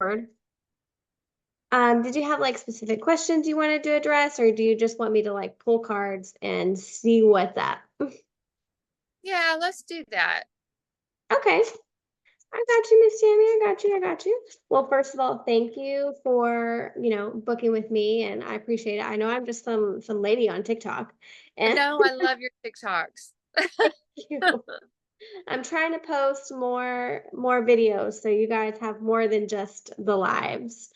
board. Did you have like specific questions you wanted to address, or do you just want me to like pull cards and see what's up? Yeah, let's do that. Okay. I got you, Miss Tammy. I got you. I got you. Well, first of all, thank you for, booking with me, and I appreciate it. I know I'm just some lady on TikTok, and No, I love your TikToks. you. I'm trying to post more videos so you guys have more than just the lives.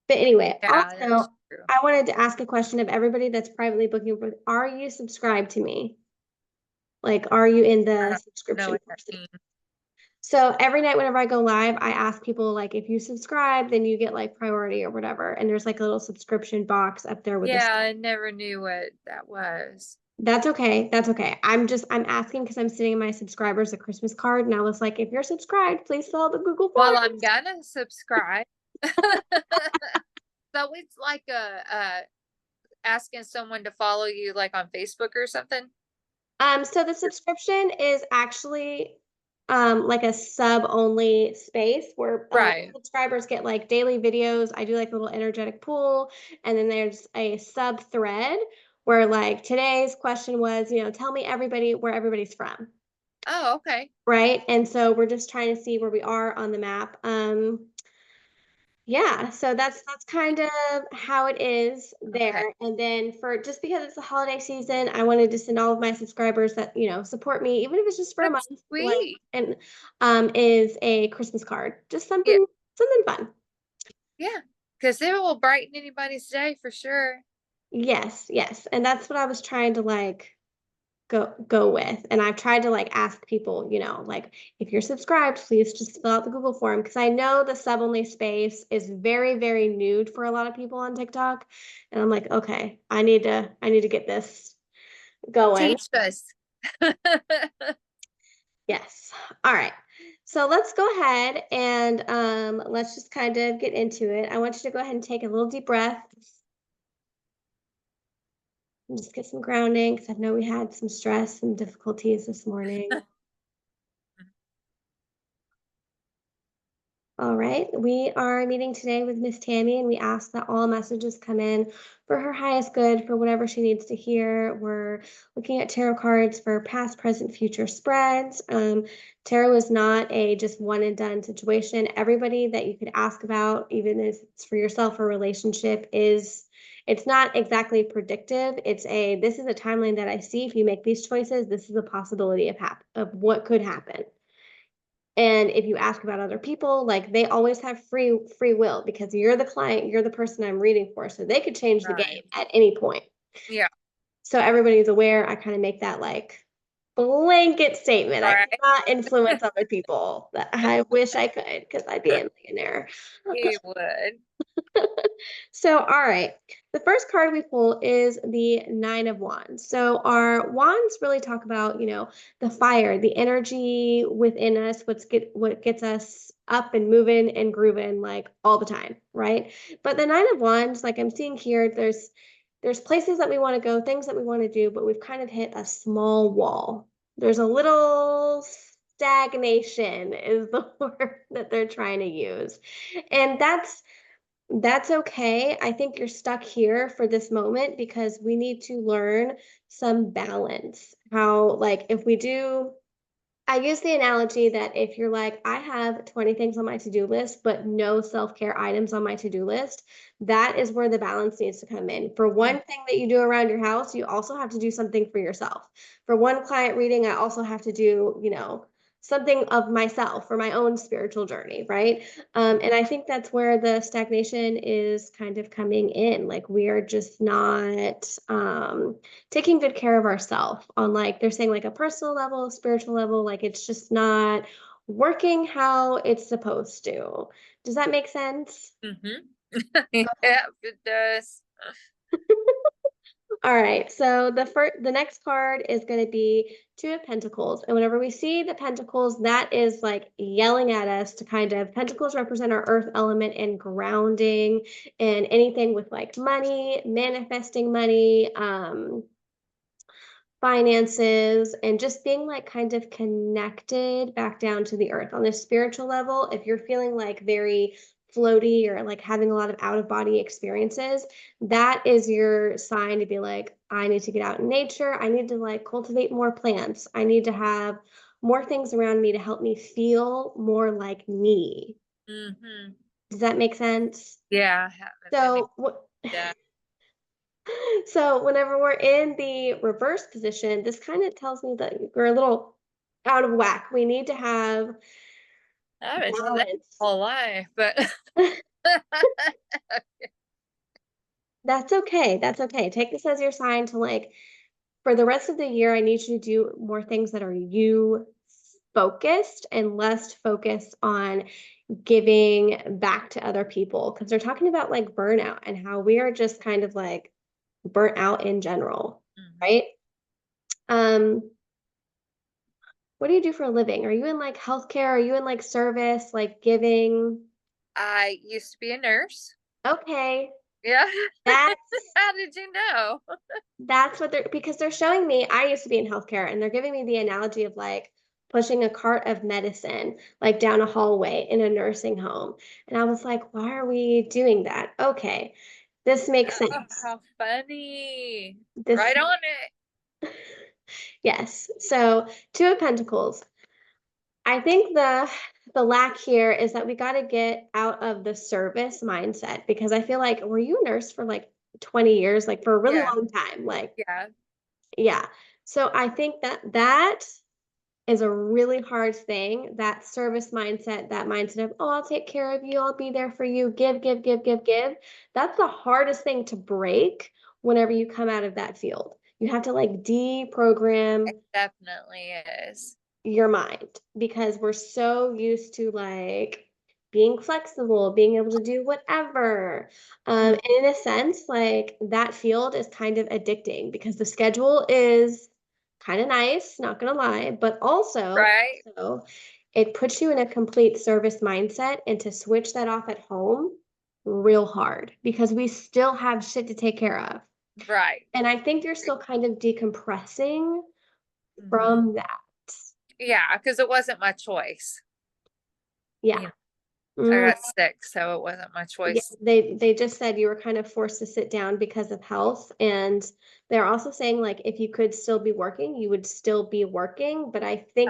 But anyway, Yeah, that's also, true. I wanted to ask a question of everybody that's privately booking for, are you subscribed to me? Like, are you in I the don't know subscription what that portion? means. So every night whenever I go live, I ask people like, if you subscribe, then you get like priority or whatever. And there's like a little subscription box up there with this. Yeah, I never knew what that was. That's okay. That's okay. I'm asking because I'm sending my subscribers a Christmas card. And I was like, if you're subscribed, please fill out the Google Well, I'm Forms. gonna subscribe. So it's like a asking someone to follow you like on Facebook or something. So the subscription is actually like a sub only space where Right. subscribers get like daily videos. I do like a little energetic pool, and then there's a sub thread where like today's question was, tell me everybody where everybody's from, Oh, okay. right? And so we're just trying to see where we are on the map. Yeah, so that's kind of how it is Okay. there. And then for just because it's the holiday season, I wanted to send all of my subscribers that, support me, even if it's just for a month, That's like, sweet. and is a Christmas card. Just Yeah. something fun. Yeah. Because it will brighten anybody's day for sure. Yes, yes. And that's what I was trying to like go with. And I've tried to like ask people, like if you're subscribed, please just fill out the Google form because I know the sub only space is very, very nude for a lot of people on TikTok. And I'm like, okay, I need to get this going. Teach us. Yes. All right. So let's go ahead and let's just kind of get into it. I want you to go ahead and take a little deep breath and just get some grounding because I know we had some stress and difficulties this morning. All right, we are meeting today with Miss Tammy, and we ask that all messages come in for her highest good, for whatever she needs to hear. We're looking at tarot cards for past, present, future spreads. Tarot is not a just one and done situation. Everybody that you could ask about, even if it's for yourself or relationship, it's not exactly predictive. This is a timeline that I see. If you make these choices, this is a possibility of what could happen. And if you ask about other people, like they always have free will because you're the client, you're the person I'm reading for. So they could change the Right. game at any point. Yeah. So everybody's aware. I kind of make that like blanket statement. I Right. cannot influence other people. I wish I could because I'd be a millionaire. You would. So, all right. The first card we pull is the Nine of Wands. So, our wands really talk about, the fire, the energy within us, what gets us up and moving and grooving like all the time, right? But the Nine of Wands, like I'm seeing here, there's places that we want to go, things that we want to do, but we've kind of hit a small wall. There's a little stagnation is the word that they're trying to use. And that's okay. I think you're stuck here for this moment because we need to learn some balance. How, like, if we do, I use the analogy that if you're like, I have 20 things on my to do list, but no self care items on my to do list, that is where the balance needs to come in. For Mm. one thing that you do around your house, you also have to do something for yourself. For one client reading, I also have to do, something of myself for my own spiritual journey, right? And I think that's where the stagnation is kind of coming in. Like, we are just not taking good care of ourselves on, like, they're saying like a personal level, spiritual level, like it's just not working how it's supposed to. Does that make sense? Mm-hmm. Yeah, it does. All right, so the next card is going to be Two of Pentacles. And whenever we see the Pentacles, that is like yelling at us to kind of, Pentacles represent our earth element and grounding and anything with like money, manifesting money, finances, and just being like kind of connected back down to the earth on a spiritual level. If you're feeling like very floaty or like having a lot of out of body experiences, that is your sign to be like, I need to get out in nature. I need to like cultivate more plants. I need to have more things around me to help me feel more like me. Mhm. Does that make sense? Yeah, I haven't been able So, to do that. so whenever we're in the reverse position, this kind of tells me that we're a little out of whack. We need to have I haven't done that balance. my whole life, but That's okay. That's okay. Take this as your sign to like, for the rest of the year, I need you to do more things that are you focused and less focused on giving back to other people. Cause they're talking about like burnout and how we are just kind of like burnt out in general, Mhm. right? Um, what do you do for a living? Are you in like healthcare? Are you in like service, like giving? I used to be a nurse. Okay. Yeah. That's How did you know? that's what they're because they're showing me I used to be in healthcare and they're giving me the analogy of like pushing a cart of medicine like down a hallway in a nursing home. And I was like, why are we doing that? Okay. This makes Oh, sense. how funny. This Right on it. yes. So, Two of Pentacles. I think the lack here is that we got to get out of the service mindset because I feel like were you a nurse for like 20 years, like for a really Yeah. long time? Like, Yeah. yeah. So I think that that is a really hard thing. That service mindset, that mindset of, oh, I'll take care of you, I'll be there for you, give, give, give, give, give. That's the hardest thing to break whenever you come out of that field. You have to like deprogram Definitely is. your mind because we're so used to like being flexible, being able to do whatever. Mm. And in a sense, like that field is kind of addicting because the schedule is kind of nice, not gonna lie, but Right? also it puts you in a complete service mindset and to switch that off at home real hard because we still have shit to take care of. Right. And I think you're still kind of decompressing Mhm. from that. Yeah, because it wasn't my choice. Yeah. You know, I Mm, got sick, so it wasn't my yeah, choice. they just said you were kind of forced to sit down because of health, and they're also saying, like, if you could still be working, you would still be working, but I think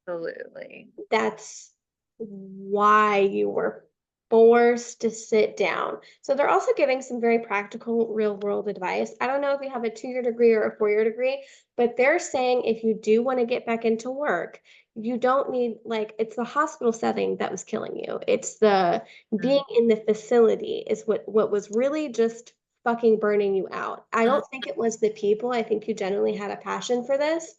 Absolutely. that's why you were forced to sit down. So they're also giving some very practical real world advice. I don't know if you have a 2-year degree or a 4-year degree, but they're saying if you do want to get back into work, you don't need like it's the hospital setting that was killing you. It's the being Mm, in the facility is what was really just fucking burning you out. I mm, don't think it was the people. I think you generally had a passion for this.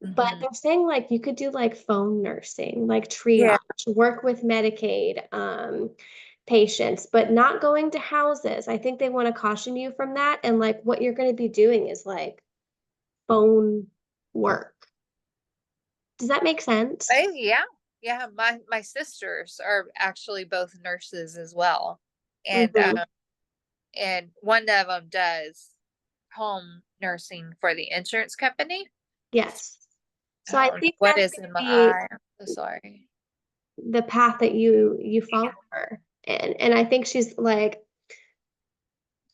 But mhm. they're saying, like, you could do, like, phone nursing, like Yeah. triage, work with Medicaid, patients, but not going to houses. I think they wanna caution you from that, and, like, what you're gonna be doing is, like, phone work. Does that make sense? Yeah. Yeah. My sisters are actually both nurses as well. And Mhm. and one of them does home nursing for the insurance company. Yes. So I think What that's is gonna in my be eye? I'm so sorry. the path that you follow Yeah. her, and I think she's, like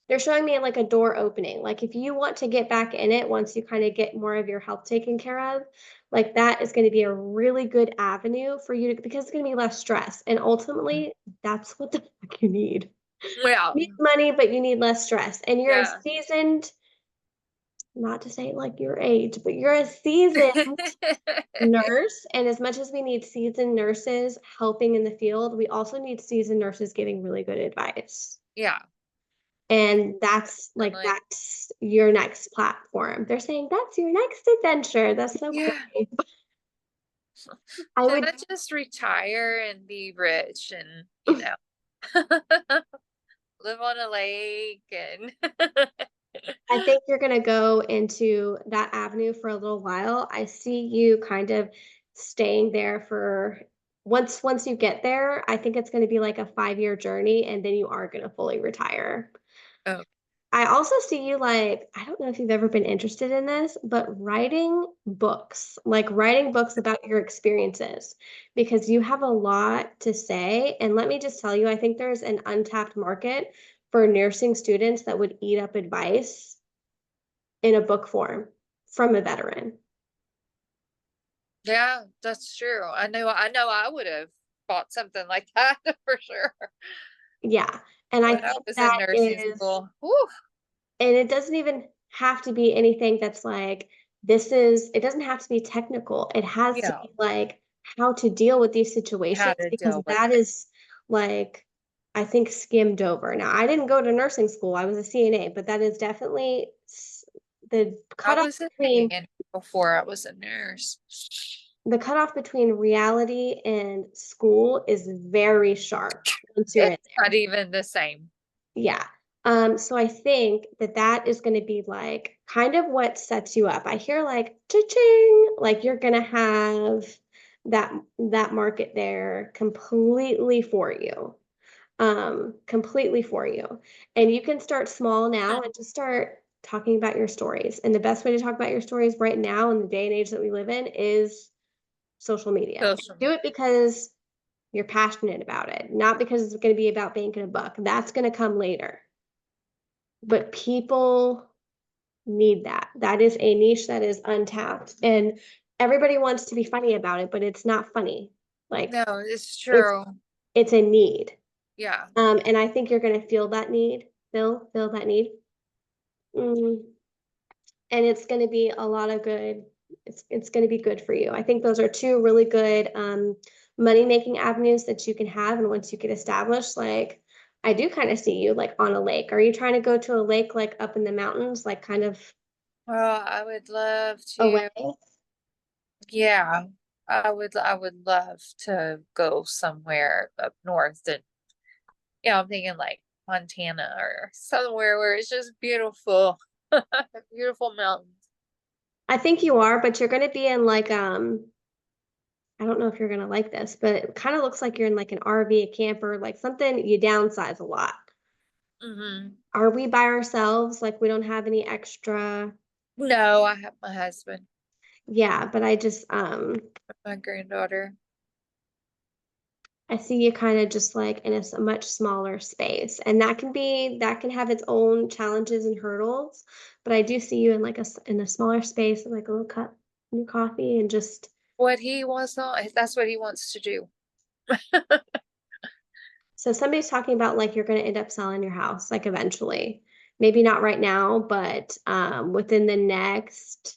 they're showing me like a door opening. Like if you want to get back in it once you kind of get more of your health taken care of, like that is going to be a really good avenue for you to because it's going to be less stress. And ultimately, that's what the fuck you need. Well, You need money, but you need less stress. And you're a yeah. seasoned, not to say like your age, but you're a seasoned nurse. And as much as we need seasoned nurses helping in the field, we also need seasoned nurses giving really good advice. Yeah. And that's your next platform. They're saying, "That's your next adventure." That's so Yeah. pretty. I Should would I just retire and be rich and, live on a lake and I think you're gonna go into that avenue for a little while. I see you kind of staying there for once you get there, I think it's gonna be like a 5-year journey, and then you are gonna fully retire. oh, I also see you like, I don't know if you've ever been interested in this, but writing books, like writing books about your experiences, because you have a lot to say. And let me just tell you, I think there's an untapped market for nursing students that would eat up advice in a book form from a veteran. Yeah, that's true. I know I would have bought something like that for sure Yeah. And I when I think was in that nursing is, school. Whew. and it doesn't even have to be anything that's like, it doesn't have to be technical. It has to Yeah, be like how to deal with these situations how to because deal with that it. is like, I think skimmed over. Now, I didn't go to nursing school, I was a CNA, but that is definitely the I cutoff was a between CNA before I was a nurse. reality and school is very sharp once you're in It's not there. even the same. Yeah. So I think that that is going to be like kind of what sets you up. I hear like cha-ching, like you're going to have that market there completely for you. Completely for you. And you can start small now and just start talking about your stories. And the best way to talk about your stories right now in the day and age that we live in is social media. Social Do media. it because you're passionate about it, not because it's going to be about banking a buck. That's going to come later. But people need that. That is a niche that is untapped. And everybody wants to be funny about it, but it's not funny. Like No, it's it's true. it's a need. Yeah. And I think you're gonna feel that need, feel that need. Mm, and it's gonna be a lot of good. It's gonna be good for you. I think those are two really good money making avenues that you can have. And once you get established, like I do kind of see you like on a lake. Are you trying to go to a lake like up in the mountains, like kind of Well, I would love away? to. Yeah, I would love to go somewhere up north and I'm thinking like Montana or somewhere where it's just beautiful. Beautiful mountains. I think you are, but you're gonna be in like I don't know if you're gonna like this, but it kind of looks like you're in like an RV, a camper, like something you downsize a lot. Hmm. Are we by ourselves? Like we don't have any extra. No, I have my husband, Yeah, but I just my granddaughter. I see you kind of just like in a much smaller space, and that can have its own challenges and hurdles. But I do see you in like in a smaller space, like a little cup of your coffee, and just What he wants on, that's what he wants to do. so somebody's talking about like you're going to end up selling your house like eventually. Maybe not right now, but within the next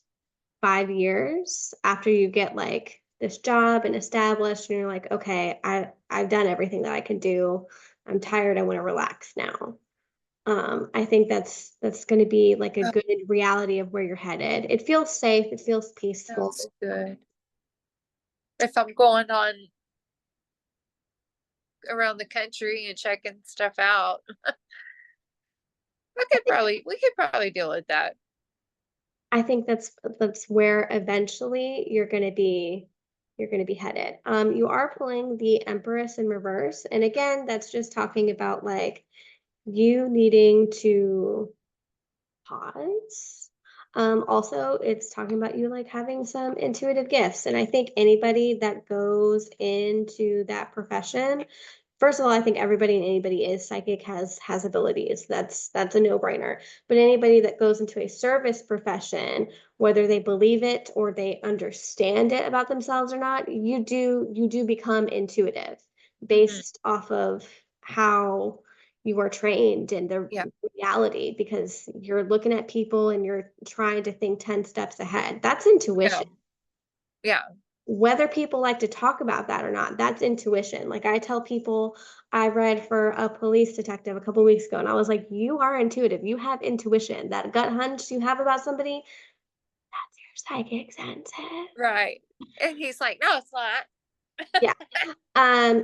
5 years after you get like this job and established and you're like, okay, I've done everything that I can do. I'm tired. I want to relax now. I think that's going to be like a Oh, good reality of where you're headed. It feels safe. It feels sounds peaceful. good. If I'm going on around the country and checking stuff out, we could probably deal with that. I think that's where eventually you're going to be headed. You are pulling the Empress in reverse, and again, that's just talking about like you needing to pause. Also, it's talking about you like having some intuitive gifts, and I think anybody that goes into that profession, first of all, I think everybody and anybody is psychic, has abilities. That's a no-brainer. But anybody that goes into a service profession, whether they believe it or they understand it about themselves or not, you do become intuitive Hmm. based off of how you are trained and the Yeah, reality because you're looking at people and you're trying to think 10 steps ahead. That's yeah, intuition. yeah. Whether people like to talk about that or not, that's intuition. Like I tell people, I read for a police detective a couple weeks ago, and I was like, you are intuitive. You have intuition. That gut hunch you have about somebody, that's your psychic senses. Right. And he's like, no, it's not. Yeah.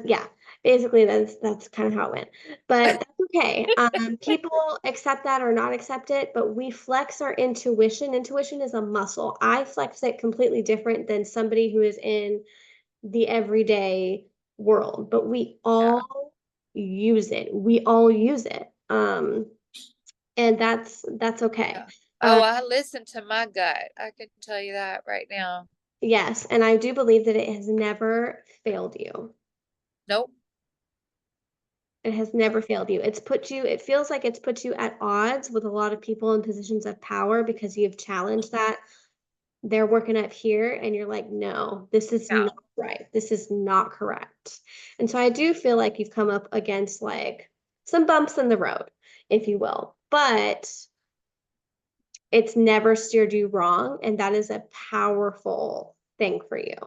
Yeah. Basically that's kind of how it went. But that's okay. People accept that or not accept it, but we flex our intuition. Intuition is a muscle. I flex it completely different than somebody who is in the everyday world, but we Yeah. all use it. We all use it. and that's okay. Yeah. Oh, Um, I listen to my gut. I can tell you that right now. yes, and I do believe that it has never failed you. Nope. It has never failed you. It feels like it's put you at odds with a lot of people in positions of power because you've challenged that. They're working up here, and you're like, no, this is Yeah. not right. This is not correct. And so I do feel like you've come up against like some bumps in the road, if you will, but it's never steered you wrong. And that is a powerful thing for you.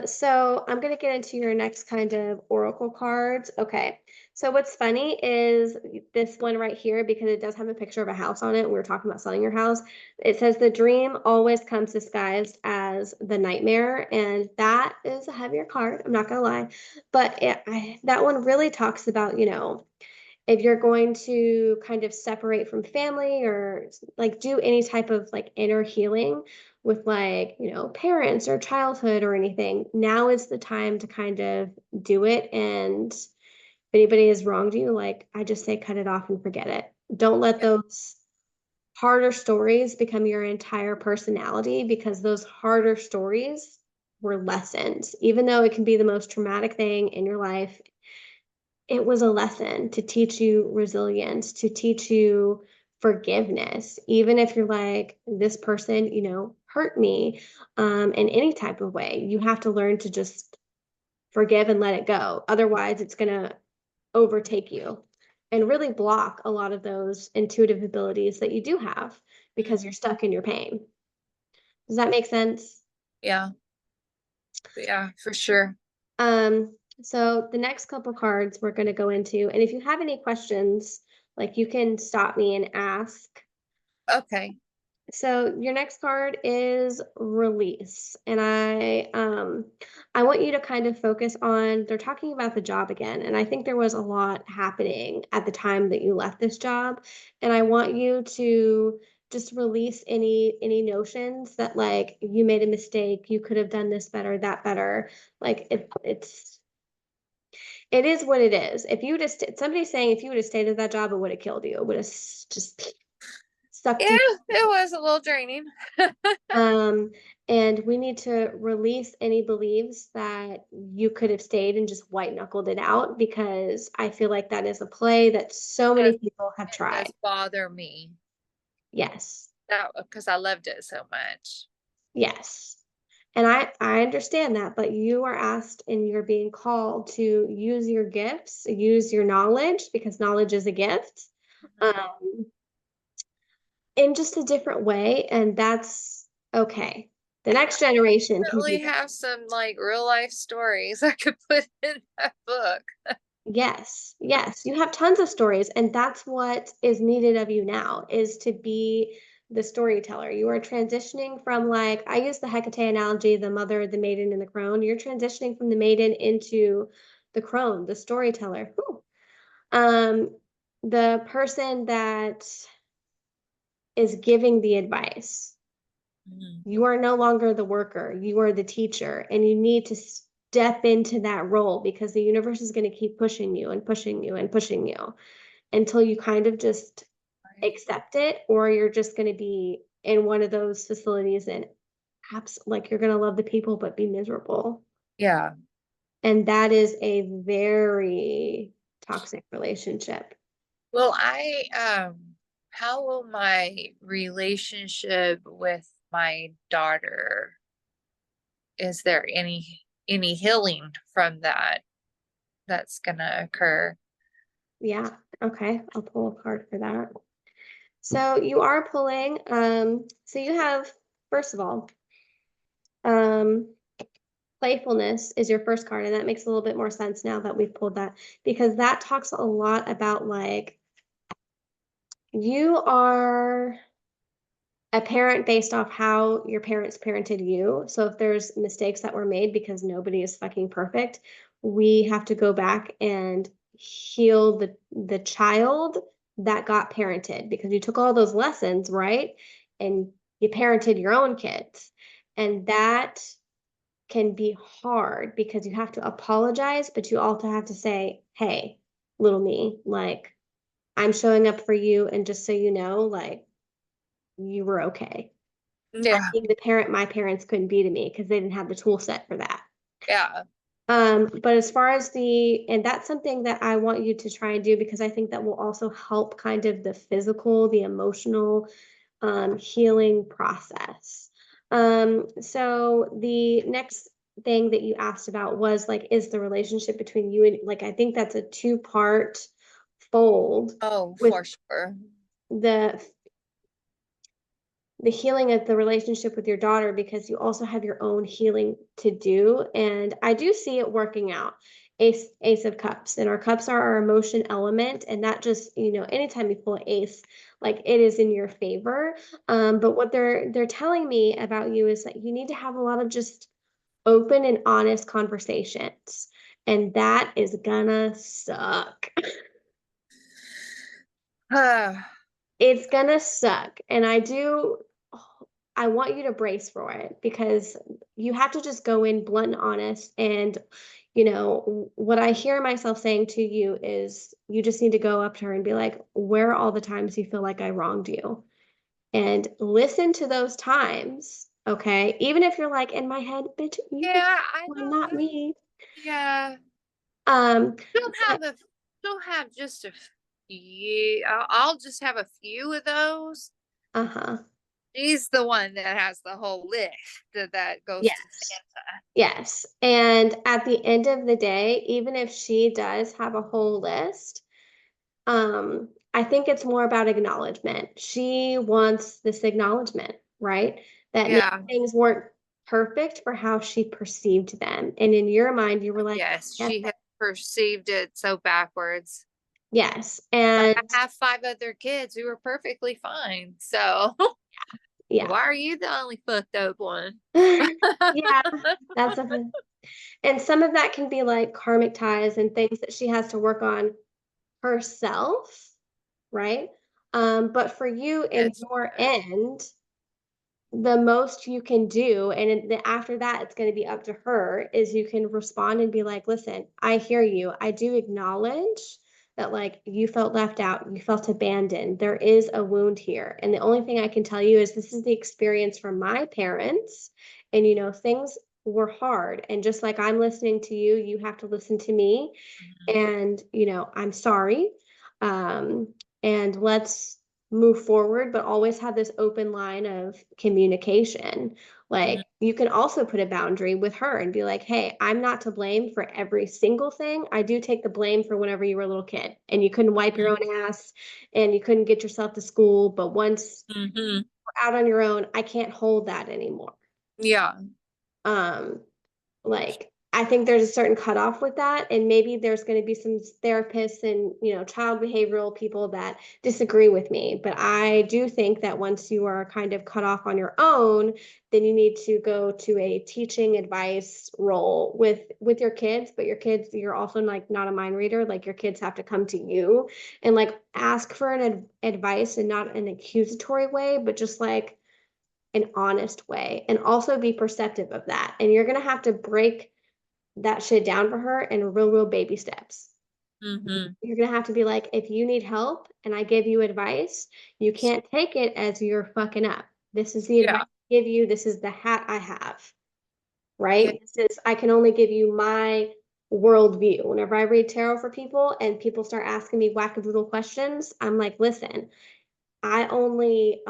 So I'm gonna get into your next kind of oracle cards. Okay. So what's funny is this one right here, because it does have a picture of a house on it. We were talking about selling your house. It says the dream always comes disguised as the nightmare, and that is a heavier card. I'm not gonna lie, but that one really talks about, if you're going to kind of separate from family or like do any type of like inner healing with like, parents or childhood or anything, now is the time to kind of do it. And if anybody has wronged you, like I just say, cut it off and forget it. Don't let Yeah. those harder stories become your entire personality because those harder stories were lessons. Even though it can be the most traumatic thing in your life, it was a lesson to teach you resilience, to teach you forgiveness, even if you're like, this person, hurt me in any type of way. You have to learn to just forgive and let it go. Otherwise, it's going to overtake you and really block a lot of those intuitive abilities that you do have because Mm. you're stuck in your pain. Does that make sense? Yeah. Yeah, for sure. So the next couple cards we're going to go into, and if you have any questions, like you can stop me and ask. Okay. So your next card is release, and I want you to kind of focus on, they're talking about the job again, and I think there was a lot happening at the time that you left this job, and I want you to just release any notions that like you made a mistake, you could have done this better, that better. Like it is what it is. If you just somebody's saying if you would have stayed at that job, it would have killed you. It would have just sucked you. Yeah, it was a little draining. Um, and we need to release any beliefs that you could have stayed and just white knuckled it out because I feel like that is a play that so Does many people have it tried. does bother me Yes. that because I loved it so much. Yes. And I understand that, but you are asked and you're being called to use your gifts, use your knowledge because knowledge is a gift. Mhm. Um, in just a different way, and that's okay. The next generation can do Definitely that. have some like real life stories I could put in that book. Yes, yes, you have tons of stories, and that's what is needed of you now, is to be the storyteller. You are transitioning from, like, I use the Hecate analogy, the mother, the maiden, and the crone. You're transitioning from the maiden into the crone, the storyteller. Whew. The person that is giving the advice. Mhm. You are no longer the worker, you are the teacher, and you need to step into that role because the universe is going to keep pushing you and pushing you and pushing you until you kind of just Right. accept it, or you're just going to be in one of those facilities and like you're going to love the people but be miserable. Yeah. And that is a very toxic relationship. Well, how will my relationship with my daughter, is there any healing from that that's gonna occur? Yeah. Okay. I'll pull a card for that. So you are pulling, so you have, first of all, um, playfulness is your first card, and that makes a little bit more sense now that we've pulled that because that talks a lot about like you are a parent based off how your parents parented you. So if there's mistakes that were made because nobody is fucking perfect, we have to go back and heal the child that got parented because you took all those lessons, right? And you parented your own kids. And that can be hard because you have to apologize, but you also have to say, "Hey, little me, like I'm showing up for you, and just so you know, like, you were okay. I'm Yeah. being the parent my parents couldn't be to me because they didn't have the tool set for that. Yeah. But as far as and that's something that I want you to try and do because I think that will also help kind of the physical, the emotional, healing process. So the next thing that you asked about was like, is the relationship between you and like, I think that's a two-part fold Oh, with for sure. the the healing of the relationship with your daughter because you also have your own healing to do. And I do see it working out. Ace of Cups. And our cups are our emotion element. And that just, anytime you pull an ace, like it is in your favor. But what they're telling me about you is that you need to have a lot of just open and honest conversations. And that is gonna suck. It's gonna suck, and I want you to brace for it because you have to just go in blunt and honest, and, what I hear myself saying to you is you just need to go up to her and be like, "Where are all the times you feel like I wronged you?" And listen to those times, okay? Even if you're like, in my head, "Bitch, you were Yeah, I one, know. not me." Yeah. Um, She'll but have a she'll have just a few. I'll just have a few of those. uh-huh. She's the one that has the whole list that goes to Yes. Santa. Yes. And at the end of the day, even if she does have a whole list, I think it's more about acknowledgement. She wants this acknowledgement, right? That maybe Yeah. things weren't perfect for how she perceived them. And in your mind, you were like, Yes, yes, she has perceived it so backwards. yes. But And I have five other kids who are perfectly fine. So yeah. why are you the only fucked up one? Yeah, that's a and some of that can be like karmic ties and things that she has to work on herself, right? But for you in Yes. your end, the most you can do, and then after that, it's going to be up to her, is you can respond and be like, listen, I hear you. I do acknowledge that, like, you felt left out, you felt abandoned. There is a wound here. And the only thing I can tell you is this is the experience from my parents. And, things were hard. And just like I'm listening to you, you have to listen to me Mhm. and I'm sorry, um, and let's move forward, but always have this open line of communication. Mhm. Like you can also put a boundary with her and be like, hey, I'm not to blame for every single thing. I do take the blame for whenever you were a little kid and you couldn't wipe your own ass and you couldn't get yourself to school, but once Mhm. you're out on your own, I can't hold that anymore. Yeah. um like, I think there's a certain cutoff with that, and maybe there's going to be some therapists and, child behavioral people that disagree with me. But I do think that once you are kind of cut off on your own, then you need to go to a teaching advice role with your kids. But your kids, you're also like not a mind reader. Like your kids have to come to you and like ask for an advice and not an accusatory way, but just like an honest way, and also be perceptive of that. And you're going to have to break that shit down for her in real baby steps. Mhm. You're going to have to be like, if you need help and I give you advice, you can't take it as you're fucking up. This is the advice Yeah. I give you. This is the hat I have, Yeah. right? This is, I can only give you my worldview. Whenever I read tarot for people and people start asking me wackadoodle questions, I'm like, listen, I only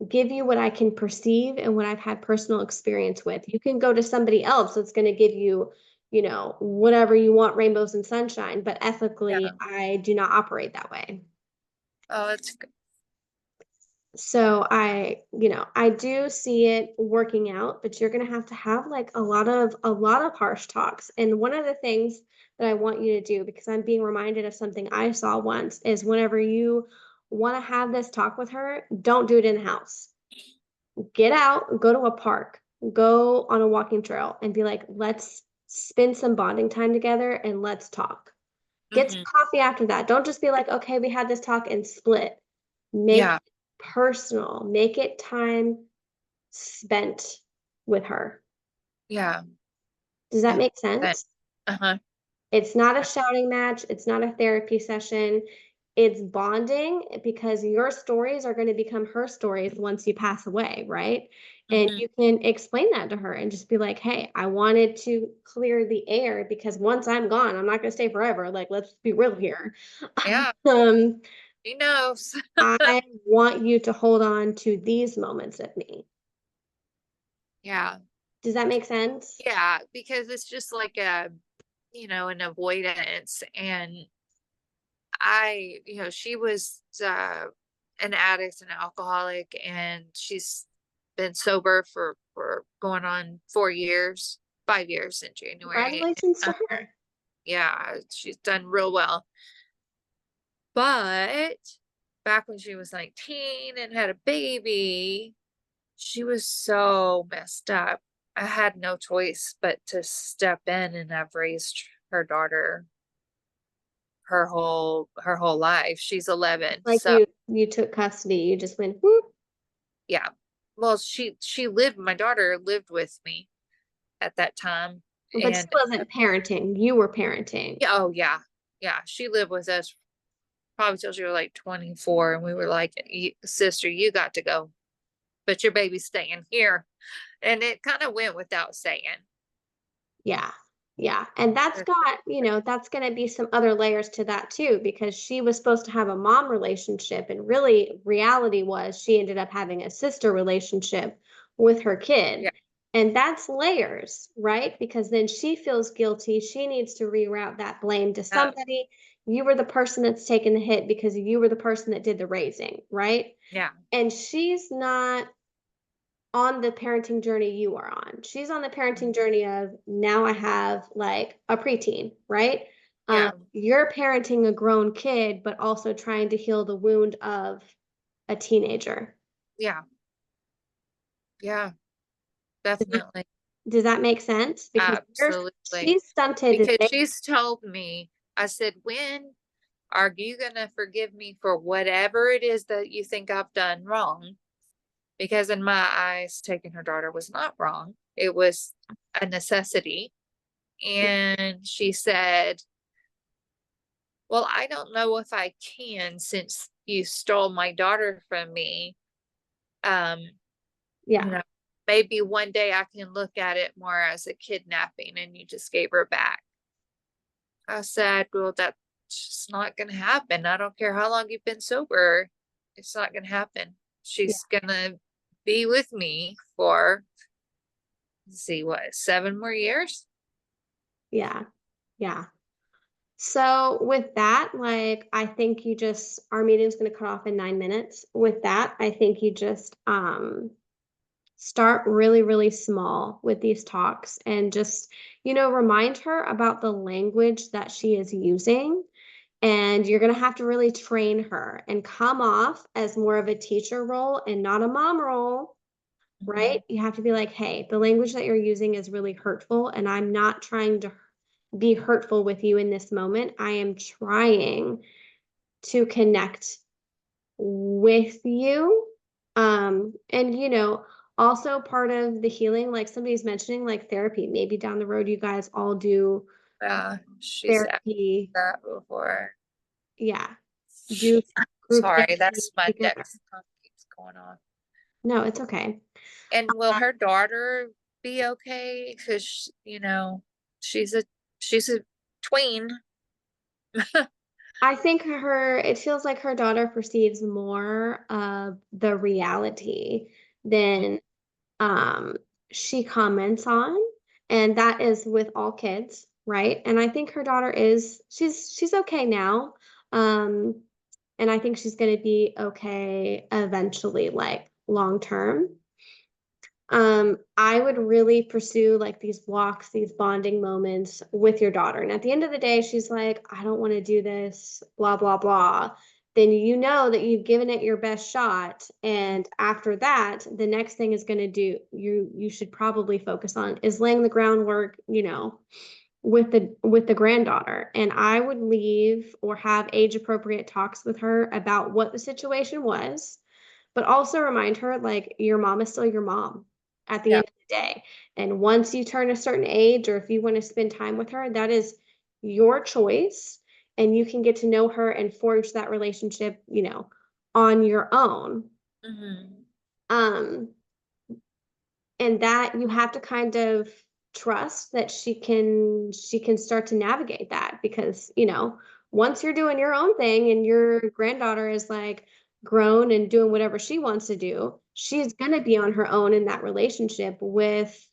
give you what I can perceive and what I've had personal experience with. You can go to somebody else that's going to give you, whatever you want, rainbows and sunshine, but ethically, Yeah. I do not operate that way. Oh, it's good. So I do see it working out, but you're going to have like a lot of harsh talks. And one of the things that I want you to do, because I'm being reminded of something I saw once, is whenever you want to have this talk with her, don't do it in the house. Get out, go to a park, go on a walking trail and be like, let's spend some bonding time together and let's talk. Get some Mhm. coffee after that. Don't just be like, okay, we had this talk and split. Make Yeah. it personal, make it time spent with her. Yeah. Does that Yeah. make But, sense? uh-huh. It's not a shouting match, it's not a therapy session. it's bonding because your stories are going to become her stories once you pass away, right? And Hmm. you can explain that to her and just be like, hey, I wanted to clear the air because once I'm gone, I'm not going to stay forever. Like, let's be real here. Yeah, um, he knows. I want you to hold on to these moments of me. Yeah. Does that make sense? Yeah, because it's just like an avoidance. And she was an addict and alcoholic, and she's been sober for going on 4 years, 5 years in January. Congratulations to Uh, her. yeah, she's done real well. But back when she was 19 and had a baby, she was so messed up. I had no choice but to step in, and I've raised her daughter her whole life. She's 11. Like So, you took custody. You just went whoop, yeah. Well, she lived, my daughter lived with me at that time. but she And wasn't parenting. You were parenting. yeah, oh yeah. Yeah, she lived with us probably till she was like 24, and we were like, Sister, you got to go, but your baby's staying here." And it kind of went without saying. Yeah. Yeah. And that's got, that's going to be some other layers to that too, because she was supposed to have a mom relationship. And really, reality was she ended up having a sister relationship with her kid. Yeah. And that's layers, right? Because then she feels guilty. She needs to reroute that blame to uh, somebody. You were the person that's taken the hit because you were the person that did the raising, right? yeah. And she's not on the parenting journey you are on. She's on the parenting journey of now I have like a preteen, right? Yeah. You're parenting a grown kid, but also trying to heal the wound of a teenager. Yeah. Yeah. Does that, Definitely. does that make sense? Because Absolutely. she's stunted and Because they, she's told me, I said, when are you going to forgive me for whatever it is that you think I've done wrong? Because in my eyes, taking her daughter was not wrong. It was a necessity. And she said, well, I don't know if I can, since you stole my daughter from me. Um, you yeah, know, maybe one day I can look at it more as a kidnapping and you just gave her back. I said, well, that's just not going to happen. I don't care how long you've been sober. It's not going to happen. yeah, She's going to be with me for, let's see, what, 7 more years? yeah, yeah. So with that, like I think our meeting's gonna cut off in 9 minutes. With that, I think you just start really, really small with these talks and just, remind her about the language that she is using. And you're going to have to really train her and come off as more of a teacher role and not a mom role, right? Mhm. You have to be like, hey, the language that you're using is really hurtful. And I'm not trying to be hurtful with you in this moment. I am trying to connect with you. And also part of the healing, like somebody's mentioning, like therapy. Maybe down the road, you guys all do Yeah, she's asked therapy. that before. Yeah, do group Sorry, therapy that's my together. Dexcom keeps going on. No, it's okay. And will her daughter be okay? Because, she's a she's a tween. I think it feels like her daughter perceives more of the reality than um, she comments on, and that is with all kids, right? And I think her daughter she's okay now, um, and I think she's going to be okay eventually, like long term. I would really pursue like these walks, these bonding moments with your daughter. And at the end of the day, she's like, I don't want to do this, blah, blah, blah. Then you know that you've given it your best shot. And after that, the next thing is going to do you should probably focus on is laying the groundwork, with the granddaughter. And I would leave or have age appropriate talks with her about what the situation was, but also remind her like your mom is still your mom at the Yeah. end of the day. And once you turn a certain age or if you want to spend time with her, that is your choice. and you can get to know her and forge that relationship, on your own. Hmm. Um, and that you have to kind of trust that she can start to navigate that because, once you're doing your own thing and your granddaughter is like grown and doing whatever she wants to do, she's going to be on her own in that relationship with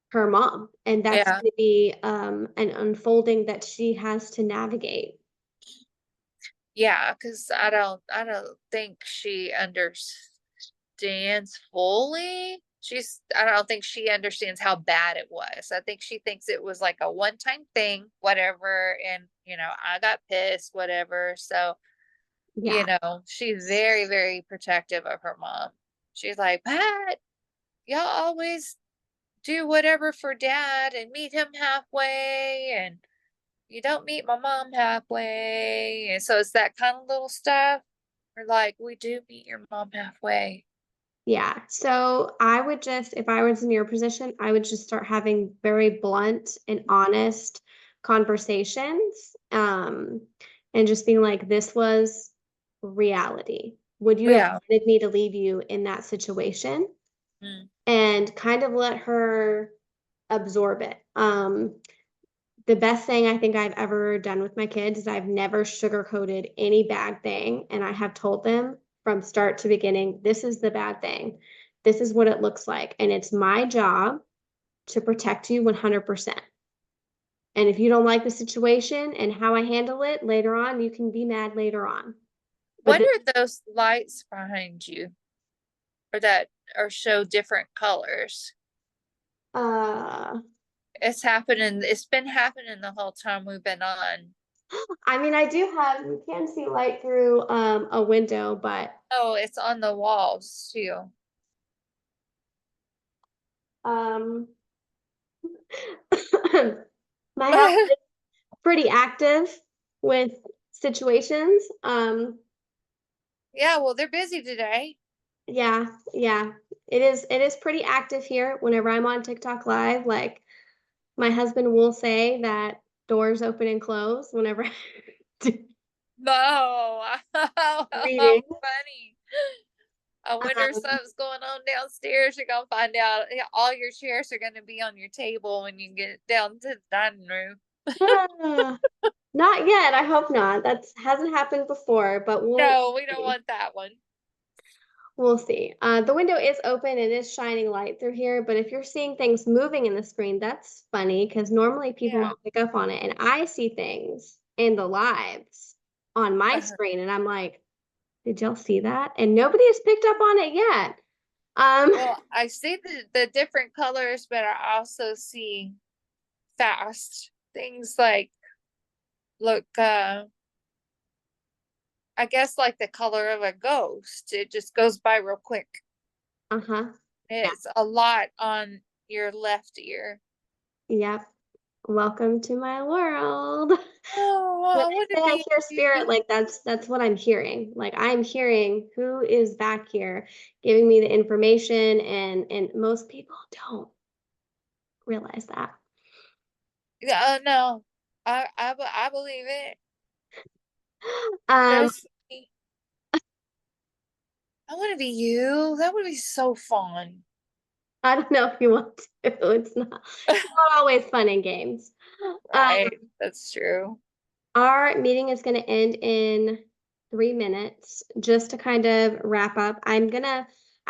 her mom, and that's Yeah. going to be an unfolding that she has to navigate. Yeah, because I don't think she understands fully. I don't think she understands how bad it was. I think she thinks it was like a one-time thing, whatever, and I got pissed, whatever. So, Yeah. she's very, very protective of her mom. She's like, Pat, y'all always do whatever for dad and meet him halfway, and you don't meet my mom halfway. And so it's that kind of little stuff. We're like, we do meet your mom halfway. Yeah. So I would just, if I was in your position, I would just start having very blunt and honest conversations. And just being like, this was reality. Would you have Yeah. wanted me to leave you in that situation? Mm. And kind of let her absorb it. The best thing I think I've ever done with my kids is I've never sugarcoated any bad thing. And I have told them from start to beginning, this is the bad thing. This is what it looks like. And it's my job to protect you 100%. And if you don't like the situation and how I handle it later on, you can be mad later on. But What this, are those lights behind you? Or that or show different colors? uh, It's been happening the whole time we've been on. I mean, you can see light through a window, but Oh, it's on the walls too. um, my house is pretty active with situations. Yeah, well, they're busy today. Yeah, yeah. It is pretty active here. Whenever I'm on TikTok live, like my husband will say that doors open and close whenever I'm No, how reading. funny. I wonder if Um, something's going on downstairs. You're gonna find out. Yeah, all your chairs are gonna be on your table when you get down to the dining room. ah, not yet. I hope not. That's hasn't happened before, but we'll No, we don't see. want that one. We'll see. The window is open and is shining light through here, but if you're seeing things moving in the screen, that's funny because normally people Yeah. don't pick up on it. And I see things in the lives on my Uh-huh. screen, and I'm like, did y'all see that? And nobody has picked up on it yet. Um, Well, I see the different colors, but I also see fast things like look I guess like the color of a ghost. It just goes by real quick. uh-huh. Yeah. It's a lot on your left ear. Yep. Welcome to my world. Oh, When I want I to say I be hear spirit, you. like that's what I'm hearing. Like I'm hearing who is back here giving me the information, and most people don't realize that. Yeah, no. I believe it. Um, There's I want to be you. That would be so fun. I don't know if you want to. It's not always fun and games. Um, Right. That's true. our meeting is going to end in 3 minutes. Just to kind of wrap up, I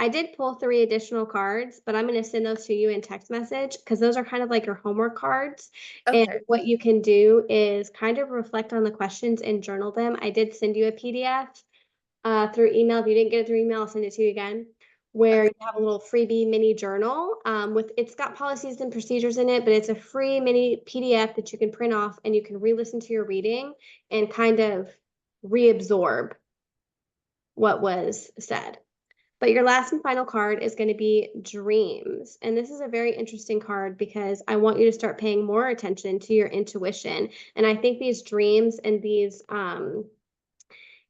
did pull 3 additional cards, but I'm gonna send those to you in text message because those are kind of like your homework cards. And Okay. what you can do is kind of reflect on the questions and journal them. I did send you a PDF through email. If you didn't get it through email, I'll send it to you again. Where Okay. you have a little freebie mini journal with it's got policies and procedures in it, but it's a free mini PDF that you can print off and you can re-listen to your reading and kind of reabsorb what was said. But your last and final card is going to be dreams. And this is a very interesting card because I want you to start paying more attention to your intuition. And I think these dreams and these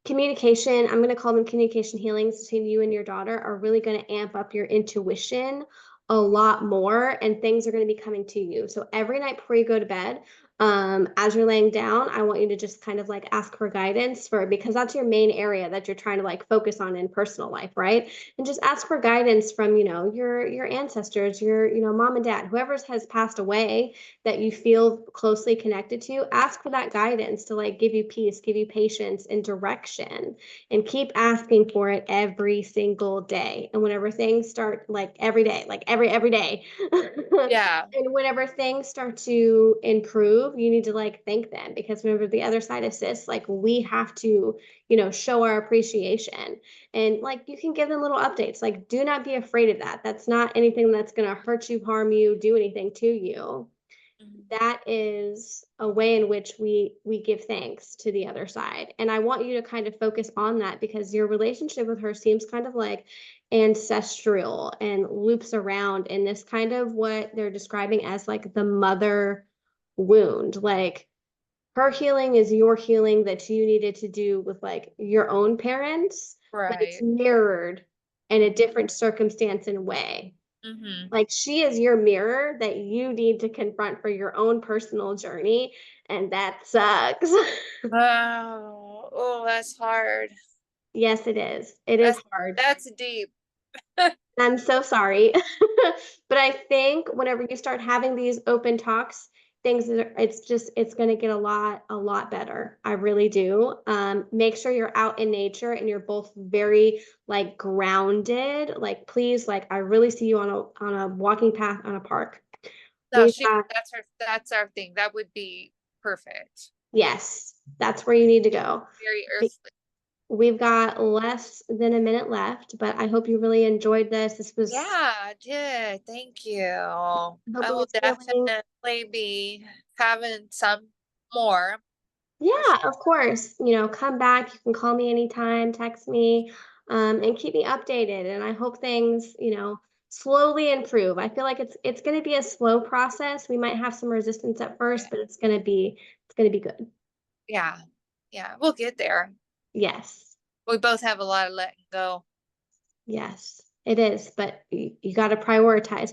communication, I'm going to call them communication healings between you and your daughter, are really going to amp up your intuition a lot more, and things are going to be coming to you. So every night before you go to bed, As you're laying down, I want you to just kind of like ask for guidance for because that's your main area that you're trying to like focus on in personal life, right? And just ask for guidance from, your ancestors, your, mom and dad, whoever has passed away that you feel closely connected to, ask for that guidance to like give you peace, give you patience and direction, and keep asking for it every single day. And whenever things start like every day, like every day, Yeah. and whenever things start to improve, you need to like thank them because remember the other side of cis, like we have to, show our appreciation. And like you can give them little updates. Like do not be afraid of that. That's not anything that's gonna hurt you, harm you, do anything to you. Mhm. That is a way in which we give thanks to the other side, and I want you to kind of focus on that because your relationship with her seems kind of like ancestral and loops around in this kind of what they're describing as like the mother wound. Like her healing is your healing that you needed to do with like your own parents, but it's Right. mirrored in a different circumstance and way. Mm-hmm. Like she is your mirror that you need to confront for your own personal journey, and that sucks. Oh, oh, that's hard. Yes, it is. It is That's hard. that's deep. I'm so sorry. But I think whenever you start having these open talks, it's going to get a lot better. I really do. Make sure you're out in nature and you're both very like grounded. Like please, like I really see you on a walking path on a park. No, We've she got that's our thing. That would be perfect. Yes, that's where you need to go. Very We- earthly. We've got less than a minute left, but I hope you really enjoyed this. This Yeah, was, I did. Thank you. I hope I it will was healing. definitely be having some more for Yeah, sure. of course. Come back. You can call me anytime, text me, and keep me updated. And I hope things, slowly improve. I feel like it's going to be a slow process. We might have some resistance at first, but it's going to be good. Yeah. Yeah, we'll get there. Yes. We both have a lot of letting go. Yes, it is, but you got to prioritize.